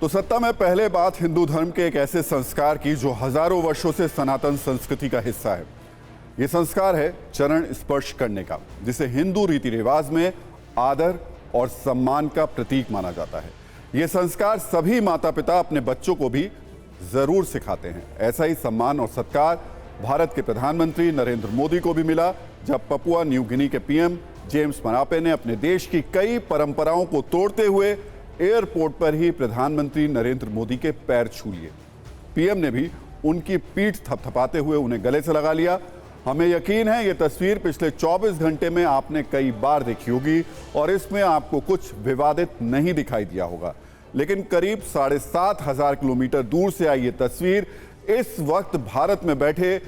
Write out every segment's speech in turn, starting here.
तो सत्ता में पहले बात हिंदू धर्म के एक ऐसे संस्कार की जो हजारों वर्षों से सनातन संस्कृति का हिस्सा है। ये संस्कार है चरण स्पर्श करने का, जिसे हिंदू रीति रिवाज में आदर और सम्मान का प्रतीक माना जाता है। ये संस्कार सभी माता पिता अपने बच्चों को भी जरूर सिखाते हैं। ऐसा ही सम्मान और सत्कार भारत के प्रधानमंत्री नरेंद्र मोदी को भी मिला जब पपुआ न्यू गिनी के पीएम जेम्स मरापे ने अपने देश की कई परंपराओं को तोड़ते हुए एयरपोर्ट पर ही प्रधानमंत्री नरेंद्र मोदी के पैर छू लिए। पीएम ने भी उनकी पीठ थपथपाते हुए उन्हें गले से लगा लिया। हमें यकीन है ये तस्वीर पिछले 24 घंटे में आपने कई बार देखी होगी और इसमें आपको कुछ विवादित नहीं दिखाई दिया होगा, लेकिन करीब 7,500 किलोमीटर दूर से आई ये तस्वीर इस वक्त भारत में बैठे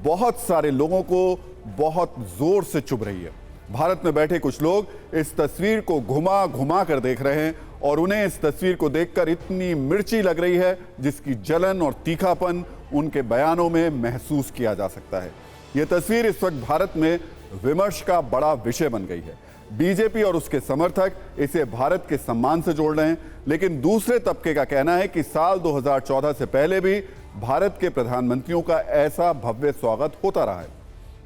बहुत सारे लोगों को बहुत जोर से चुभ रही है। भारत में बैठे कुछ लोग इस तस्वीर को घुमा घुमा कर देख रहे हैं और उन्हें इस तस्वीर को देखकर इतनी मिर्ची लग रही है जिसकी जलन और तीखापन उनके बयानों में महसूस किया जा सकता है। यह तस्वीर इस वक्त भारत में विमर्श का बड़ा विषय बन गई है। बीजेपी और उसके समर्थक इसे भारत के सम्मान से जोड़ रहे हैं, लेकिन दूसरे तबके का कहना है कि साल 2014 से पहले भी भारत के प्रधानमंत्रियों का ऐसा भव्य स्वागत होता रहा है।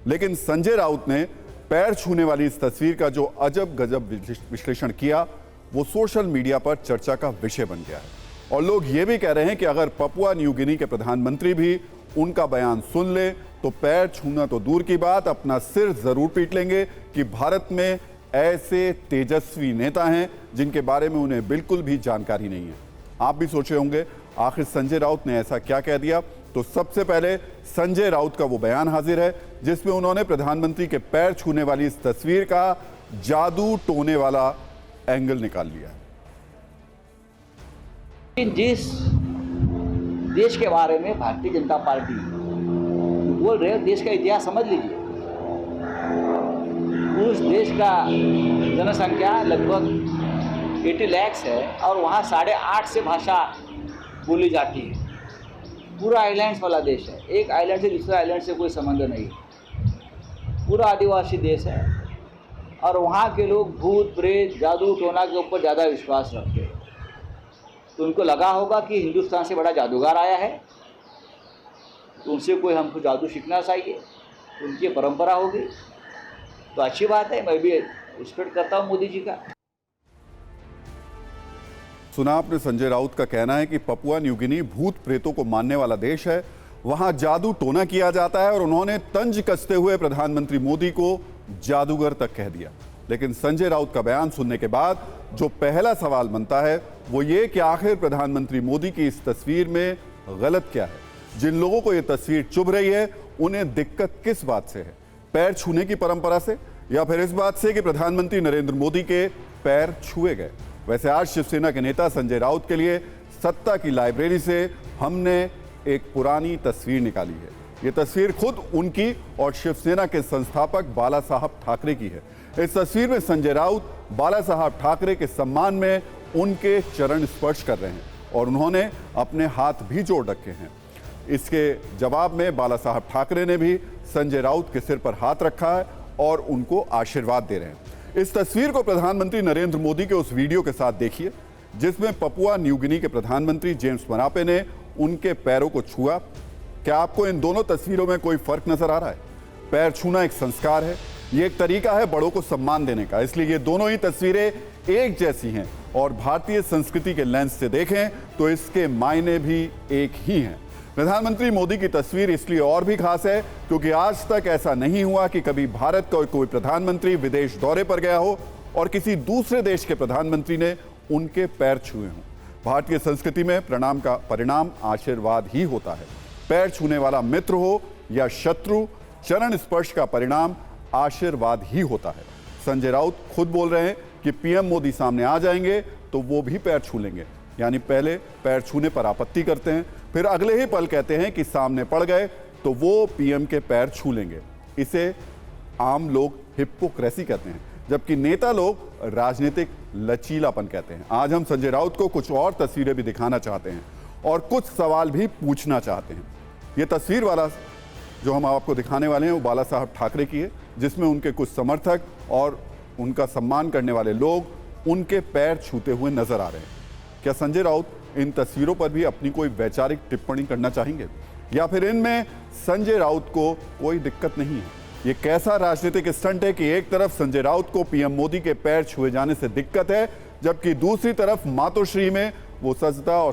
लेकिन संजय राउत ने पैर छूने वाली इस तस्वीर का जो अजब गजब विश्लेषण किया वो सोशल मीडिया पर चर्चा का विषय बन गया है। और लोग ये भी कह रहे हैं कि अगर पपुआ न्यू गिनी के प्रधानमंत्री भी उनका बयान सुन ले तो पैर छूना तो दूर की बात, अपना सिर जरूर पीट लेंगे कि भारत में ऐसे तेजस्वी नेता हैं जिनके बारे में उन्हें बिल्कुल भी जानकारी नहीं है। आप भी सोचे होंगे आखिर संजय राउत ने ऐसा क्या कह दिया। तो सबसे पहले संजय राउत का वो बयान हाजिर है जिसमें उन्होंने प्रधानमंत्री के पैर छूने वाली इस तस्वीर का जादू टोने वाला एंगल निकाल लिया है। जिस देश के बारे में भारतीय जनता पार्टी बोल रहे हो, देश का इतिहास समझ लीजिए। उस देश का जनसंख्या लगभग 80 लाख है और वहाँ 8.5 से भाषा बोली जाती है। पूरा आइलैंड्स वाला देश है, एक आइलैंड से दूसरे आइलैंड से कोई संबंध नहीं। पूरा आदिवासी देश है और वहाँ के लोग भूत प्रेत जादू टोना के ऊपर ज़्यादा विश्वास रखते हैं। तो उनको लगा होगा कि हिंदुस्तान से बड़ा जादूगर आया है, तो उनसे कोई हमको जादू सीखना चाहिए, उनकी परंपरा होगी। तो अच्छी बात है, मैं भी रिस्पेक्ट करता हूँ मोदी जी का। सुना आपने संजय राउत का कहना है कि पपुआ न्यू गिनी भूत प्रेतों को मानने वाला देश है, वहां जादू टोना किया जाता है और उन्होंने तंज कसते हुए प्रधानमंत्री मोदी को जादूगर तक कह दिया। लेकिन संजय राउत का बयान सुनने के बाद जो पहला सवाल बनता है वो ये कि आखिर प्रधानमंत्री मोदी की इस तस्वीर में गलत क्या है। जिन लोगों को यह तस्वीर चुभ रही है उन्हें दिक्कत किस बात से है, पैर छूने की परंपरा से या फिर इस बात से कि प्रधानमंत्री नरेंद्र मोदी के पैर छुए गए। वैसे आज शिवसेना के नेता संजय राउत के लिए सत्ता की लाइब्रेरी से हमने एक पुरानी तस्वीर निकाली है। ये तस्वीर खुद उनकी और शिवसेना के संस्थापक बाला साहब ठाकरे की है। इस तस्वीर में संजय राउत बाला साहब ठाकरे के सम्मान में उनके चरण स्पर्श कर रहे हैं और उन्होंने अपने हाथ भी जोड़ रखे हैं। इसके जवाब में बाला साहब ठाकरे ने भी संजय राउत के सिर पर हाथ रखा है और उनको आशीर्वाद दे रहे हैं। इस तस्वीर को प्रधानमंत्री नरेंद्र मोदी के उस वीडियो के साथ देखिए जिसमें पपुआ न्यू गिनी के प्रधानमंत्री जेम्स मरापे ने उनके पैरों को छुआ। क्या आपको इन दोनों तस्वीरों में कोई फर्क नजर आ रहा है? पैर छूना एक संस्कार है, ये एक तरीका है बड़ों को सम्मान देने का, इसलिए ये दोनों ही तस्वीरें एक जैसी हैं और भारतीय संस्कृति के लेंस से देखें तो इसके मायने भी एक ही हैं। प्रधानमंत्री मोदी की तस्वीर इसलिए और भी खास है क्योंकि आज तक ऐसा नहीं हुआ कि कभी भारत का कोई प्रधानमंत्री विदेश दौरे पर गया हो और किसी दूसरे देश के प्रधानमंत्री ने उनके पैर छुए हों। भारतीय संस्कृति में प्रणाम का परिणाम आशीर्वाद ही होता है। पैर छूने वाला मित्र हो या शत्रु, चरण स्पर्श का परिणाम आशीर्वाद ही होता है। संजय राउत खुद बोल रहे हैं कि पीएम मोदी सामने आ जाएंगे तो वो भी पैर छू लेंगे, यानी पहले पैर छूने पर आपत्ति करते हैं, फिर अगले ही पल कहते हैं कि सामने पड़ गए तो वो पीएम के पैर छू लेंगे। इसे आम लोग हिप्पोक्रेसी कहते हैं, जबकि नेता लोग राजनीतिक लचीलापन कहते हैं। आज हम संजय राउत को कुछ और तस्वीरें भी दिखाना चाहते हैं और कुछ सवाल भी पूछना चाहते हैं। ये तस्वीर वाला जो हम आपको दिखाने वाले हैं वो बाला साहब ठाकरे की है, जिसमें उनके कुछ समर्थक और उनका सम्मान करने वाले लोग उनके पैर छूते हुए नजर आ रहे हैं। क्या संजय राउत इन तस्वीरों पर भी अपनी कोई वैचारिक टिप्पणी करना चाहेंगे, या फिर इनमें संजय राउत को कोई दिक्कत नहीं है? ये कैसा राजनीतिक स्टंट है कि एक तरफ संजय राउत को पीएम मोदी के पैर छुए जाने से दिक्कत है, जबकि दूसरी तरफ मातोश्री में वो सजदा और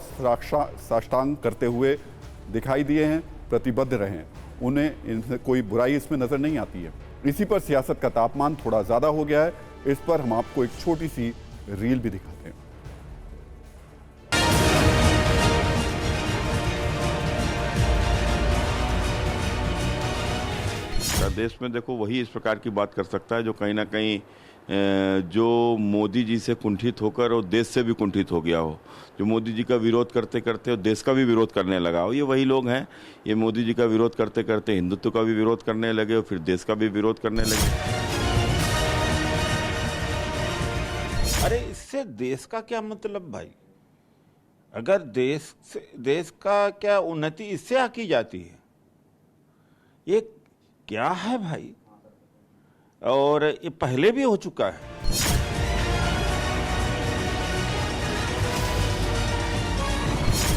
साष्टांग करते हुए दिखाई दिए हैं, प्रतिबद्ध रहे हैं। उन्हें इनसे कोई बुराई इसमें नजर नहीं आती है। इसी पर सियासत का तापमान थोड़ा ज्यादा हो गया है। इस पर हम आपको एक छोटी सी रील भी दिखाते हैं। देश में देखो वही इस प्रकार की बात कर सकता है जो कहीं ना कहीं जो मोदी जी से कुंठित होकर और देश से भी कुंठित हो गया हो, जो मोदी जी का विरोध करते करते और देश का भी विरोध करने लगा हो। ये वही लोग हैं। ये मोदी जी का विरोध करते करते हिंदुत्व का भी विरोध करने लगे और फिर देश का भी विरोध करने लगे। अरे इससे देश का क्या मतलब भाई? अगर देश का क्या उन्नति इससे आकी जाती है? ये क्या है भाई? और ये पहले भी हो चुका है।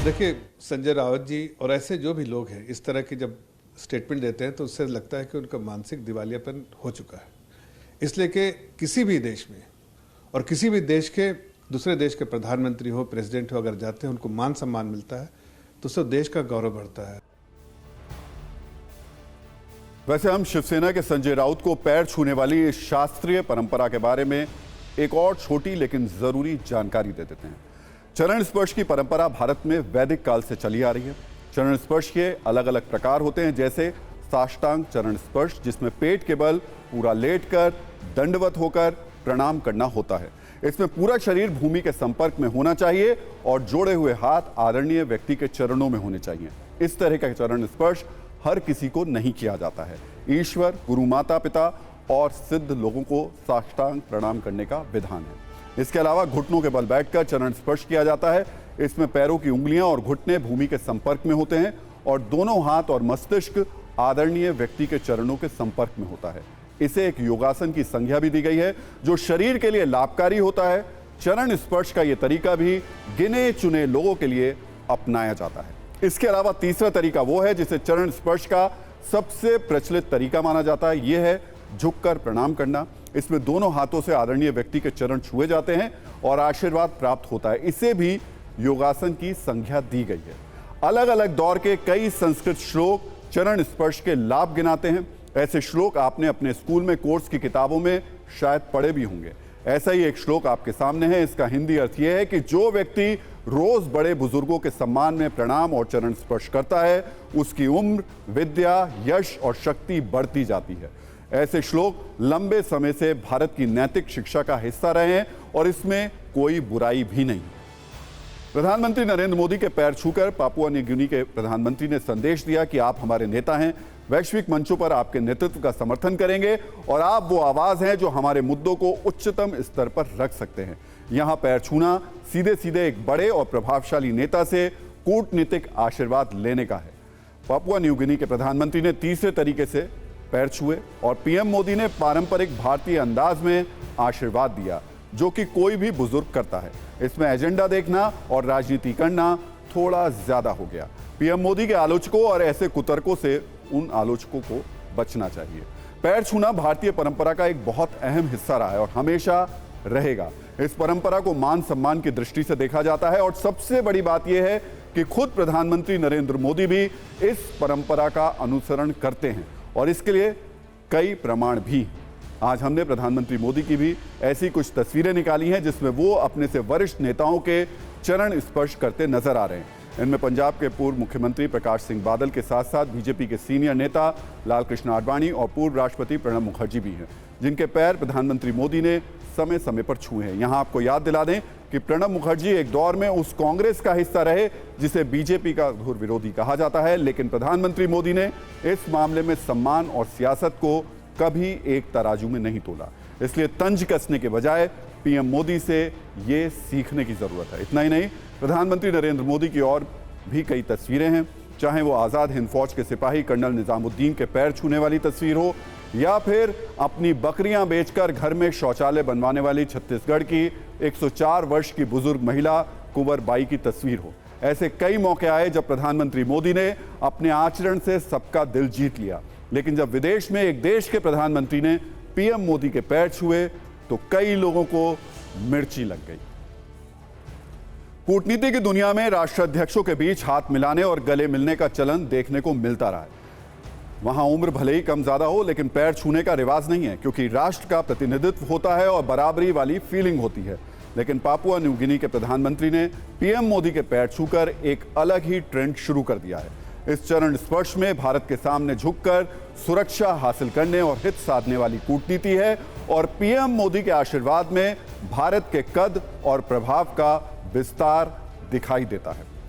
देखिए, संजय राउत जी और ऐसे जो भी लोग हैं इस तरह की जब स्टेटमेंट देते हैं तो उससे लगता है कि उनका मानसिक दिवालियापन हो चुका है। इसलिए कि किसी भी देश में और किसी भी देश के दूसरे देश के प्रधानमंत्री हो, प्रेसिडेंट हो, अगर जाते हैं उनको मान सम्मान मिलता है तो उससे देश का गौरव बढ़ता है। वैसे हम शिवसेना के संजय राउत को पैर छूने वाली इस शास्त्रीय परंपरा के बारे में एक और छोटी लेकिन जरूरी जानकारी दे देते हैं। चरण स्पर्श की परंपरा भारत में वैदिक काल से चली आ रही है। चरण स्पर्श के अलग अलग प्रकार होते हैं, जैसे साष्टांग चरण स्पर्श, जिसमें पेट के बल पूरा लेटकर दंडवत होकर प्रणाम करना होता है। इसमें पूरा शरीर भूमि के संपर्क में होना चाहिए और जोड़े हुए हाथ आदरणीय व्यक्ति के चरणों में होने चाहिए। इस तरह का चरण स्पर्श हर किसी को नहीं किया जाता है। ईश्वर, गुरु, माता पिता और सिद्ध लोगों को साष्टांग प्रणाम करने का विधान है। इसके अलावा घुटनों के बल बैठकर चरण स्पर्श किया जाता है। इसमें पैरों की उंगलियां और घुटने भूमि के संपर्क में होते हैं और दोनों हाथ और मस्तिष्क आदरणीय व्यक्ति के चरणों के संपर्क में होता है। इसे एक योगासन की संज्ञा भी दी गई है जो शरीर के लिए लाभकारी होता है। चरण स्पर्श का यह तरीका भी गिने चुने लोगों के लिए अपनाया जाता है। इसके अलावा तीसरा तरीका वो है जिसे चरण स्पर्श का सबसे प्रचलित तरीका माना जाता है। यह है झुककर प्रणाम करना। इसमें दोनों हाथों से आदरणीय व्यक्ति के चरण छुए जाते हैं और आशीर्वाद प्राप्त होता है। इसे भी योगासन की संज्ञा दी गई है। अलग अलग दौर के कई संस्कृत श्लोक चरण स्पर्श के लाभ गिनाते हैं। ऐसे श्लोक आपने अपने स्कूल में कोर्स की किताबों में शायद पढ़े भी होंगे। ऐसा ही एक श्लोक आपके सामने है। इसका हिंदी अर्थ यह है कि जो व्यक्ति रोज बड़े बुजुर्गों के सम्मान में प्रणाम और चरण स्पर्श करता है, उसकी उम्र, विद्या, यश और शक्ति बढ़ती जाती है। ऐसे श्लोक लंबे समय से भारत की नैतिक शिक्षा का हिस्सा रहे हैं और इसमें कोई बुराई भी नहीं। प्रधानमंत्री नरेंद्र मोदी के पैर छूकर पापुआ न्यू गिनी के प्रधानमंत्री ने संदेश दिया कि आप हमारे नेता हैं, वैश्विक मंचों पर आपके नेतृत्व का समर्थन करेंगे और आप वो आवाज हैं जो हमारे मुद्दों को उच्चतम स्तर पर रख सकते हैं। यहां पैर छूना सीधे सीधे एक बड़े और प्रभावशाली नेता से कूटनीतिक आशीर्वाद लेने का है। पापुआ न्यू गिनी के प्रधानमंत्री ने तीसरे तरीके से पैर छुए और पीएम मोदी ने पारंपरिक भारतीय अंदाज में आशीर्वाद दिया, जो कि कोई भी बुजुर्ग करता है। इसमें एजेंडा देखना और राजनीति करना थोड़ा ज्यादा हो गया। पीएम मोदी के आलोचकों और ऐसे कुतर्कों से उन आलोचकों को बचना चाहिए। पैर छूना भारतीय परंपरा का एक बहुत अहम हिस्सा रहा है और हमेशा रहेगा। इस परंपरा को मान सम्मान की दृष्टि से देखा जाता है और सबसे बड़ी बात यह है कि खुद प्रधानमंत्री नरेंद्र मोदी भी इस परंपरा का अनुसरण करते हैं और इसके लिए कई प्रमाण भी। आज हमने प्रधानमंत्री मोदी की भी ऐसी कुछ तस्वीरें निकाली हैं जिसमें वो अपने से वरिष्ठ नेताओं के चरण स्पर्श करते नजर आ रहे हैं। इनमें पंजाब के पूर्व मुख्यमंत्री प्रकाश सिंह बादल के साथ साथ बीजेपी के सीनियर नेता लालकृष्ण आडवाणी और पूर्व राष्ट्रपति प्रणब मुखर्जी भी हैं, जिनके पैर प्रधानमंत्री मोदी ने समय समय पर छुए हैं। यहां आपको याद दिला दें कि प्रणब मुखर्जी एक दौर में उस कांग्रेस का हिस्सा रहे जिसे बीजेपी का घोर विरोधी कहा जाता है, लेकिन प्रधानमंत्री मोदी ने इस मामले में सम्मान और सियासत को कभी एक तराजू में नहीं तोला। इसलिए तंज कसने के बजाय पीएम मोदी से ये सीखने की जरूरत है। इतना ही नहीं, प्रधानमंत्री नरेंद्र मोदी की और भी कई तस्वीरें हैं, चाहे वो आजाद हिंद फौज के सिपाही कर्नल निजामुद्दीन के पैर छूने वाली तस्वीर हो या फिर अपनी बकरियां बेचकर घर में शौचालय बनवाने वाली छत्तीसगढ़ की 104 वर्ष की बुजुर्ग महिला कुंवर बाई की तस्वीर हो। ऐसे कई मौके आए जब प्रधानमंत्री मोदी ने अपने आचरण से सबका दिल जीत लिया, लेकिन जब विदेश में एक देश के प्रधानमंत्री ने पीएम मोदी के पैर छुए तो कई लोगों को मिर्ची लग गई। कूटनीति की दुनिया में राष्ट्राध्यक्षों के बीच हाथ मिलाने और गले मिलने का चलन देखने को मिलता रहा है। वहां उम्र भले ही कम ज्यादा हो, लेकिन पैर छूने का रिवाज नहीं है, क्योंकि राष्ट्र का प्रतिनिधित्व होता है और बराबरी वाली फीलिंग होती है। लेकिन पापुआ न्यू गिनी के प्रधानमंत्री ने पीएम मोदी के पैर छूकर एक अलग ही ट्रेंड शुरू कर दिया है। इस चरण स्पर्श में भारत के सामने झुककर सुरक्षा हासिल करने और हित साधने वाली कूटनीति है, और पीएम मोदी के आशीर्वाद में भारत के कद और प्रभाव का विस्तार दिखाई देता है।